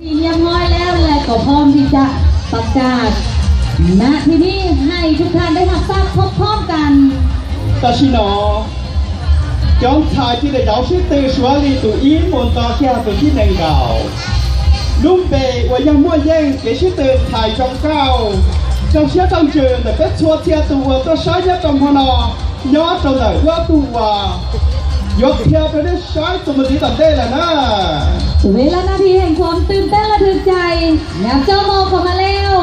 เรียบร้อยแล้วและก็พร้อมที่จะประกาศณที่นี้ให้ทุกท่านได้รับทราบพร้อมๆกัน但是呢，将财经的giáo师对说里读英文到下读ที่หนึ่งเก่าลุ่มเบย์ว่ายังมั่วแย่งเกชิเติมถ่ายจงเก้าจงเชื่อจงเจินแต่เป็นชัวเทียตัวตัวใช้ยาจงพนย้อนจงไหนว่าตัวยกเทียไปได้ใช้สมมติต่างได้แล้วนะเวลานาทีแห่งความตื่นเต้นระทึกใจแนวเจ้าโมเข้ามาแล้ว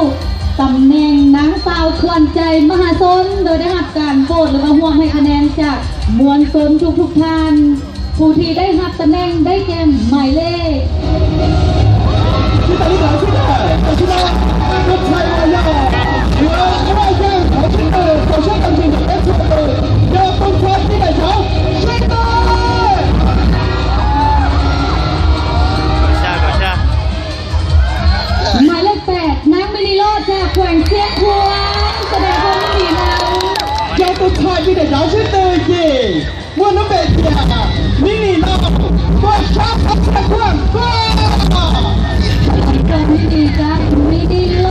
ตำแหน่งนางสาวขวัญใจมหาชนโดยได้รับการโหวตหรือว่าห่วงให้คะแนนจากมวลชนทุกท่านผู้ที่ได้รับตำแหน่งได้แก่หมายเลขที่ตอนนี้เราชื่อได้ชื่อว่าลูกชายวายาเรือไม่แย่งขอชื่อขอชื่อกันจริงแต่ชื่อเดี๋ยวต้องใช้ที่ไหนเขาช่วยได้หมายเลข8นางมินิโรจน์จากแขวงเชียงขวางแสดงความยินดีนะเจ้าตัวชายที่ได้ย้ายชื่อเตยเย่เมื่อน้องเบสเนี่ยมินิโรจน์ก็ชอบทับเส้นเพื่อนก็ความยินดีจากมินิโร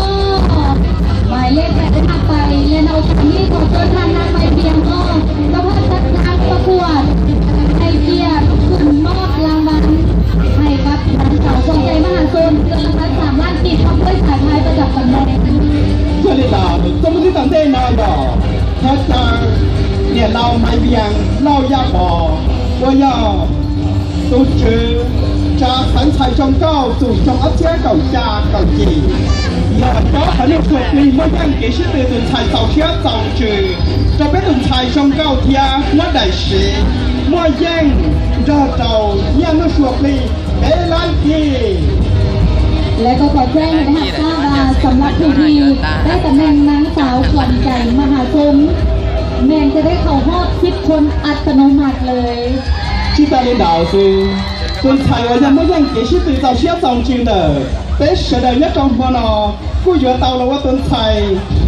จน์หมายเลข8ได้มาไปและเอาคำนี้ของตัวท่านนางไปเพียงก็เจ้าภาพจัดการประกวดให้เกียรติคุณมอบรางวัลให้กับนางสาวขวัญใจมหาชนเกินราคา3 ล้านกีบพร้อมด้วยสายพายประดับตำแหน่งเพื่อนเราสมมติต่างได้นานบ่เพราะจังเนี่ยเราไม่เบียงเราอยากบอกว่าอยากตัวชื่อจากสันชัยชงเก้าสู่ชงอัพเชียเก่าจาเก่าจีอยากก็หันสุดมีเมื่อยังเกี่ยชื่อตุนชัยเสาเชียเจ้าจือจะเป็นตุนชัยชงเก้าเทียว่าได้สิเมื่อยังจะเจ้ายังไม่สุดมีเอลันกีและก็ขอแจ้งนะครับว่าสำหรับผู้ที่ได้ตำแหน่งนางสาวขวัญใจมหาชนแมนจะได้เข้ารอบ10 คนอัตโนมัติเลยที่ตาลีดาวคือตุนชัยว่ายังไม่ยังเกี่ยชื่อตุนเจ้าเชียเจ้าจือเนอเป็นเสด็จยักษ์จอมพนกูอยู่เตาแล้วว่าตุนชัย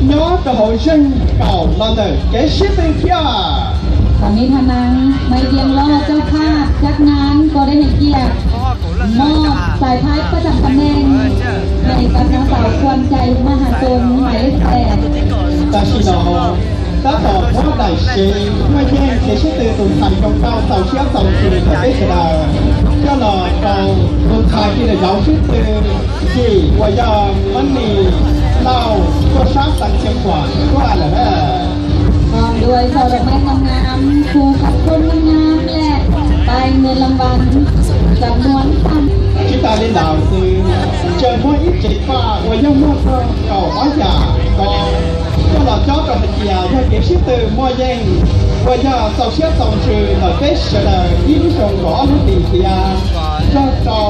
เนาะจะหอยเช่นเก่าเราเนอเกี่ยชื่อตุนเทียตอนนี้ทนางไม่เพียงรอเจ้าภาพจัดงานก็ได้ให้เกียรติมอบสายพายประจำตำแหน่งให้กับนางสาวขวัญใจมหาชนหมายเลข8แต่ชิโนถ้าตอบว่าได้สิไม่แย่งเกี่ยชื่อตุนชัยของเก่าเจ้าเชียเจ้าจือแต่ไม่เสด็จก็รอเราตุนชัยที่ได้ย้ายชื่อตุนที่ว่ายังมันมีเราก็สร้างสังเกตกว่าก็อะไรนะด้วยช่อดอกไม้งามๆคู่กับคนงามๆและไปเงินรางวัลจำนวนที่ตาเล่นดาวคือเจอว่าอีก7 ป้าว่ายังมั่วเก่าอ้อยหยาก็หลอดจอบกับเกียร์ว่าเก็บชื่อเติมมั่วแย่งว่ายังเสาเชียสองชื่อหน่อยเฟสเดอร์ยิ่งส่งหล่อลูกตีเกียร์เจ้า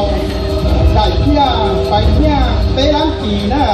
ได้เกียร์ไปเกียร์ไปร้านกีน่ะ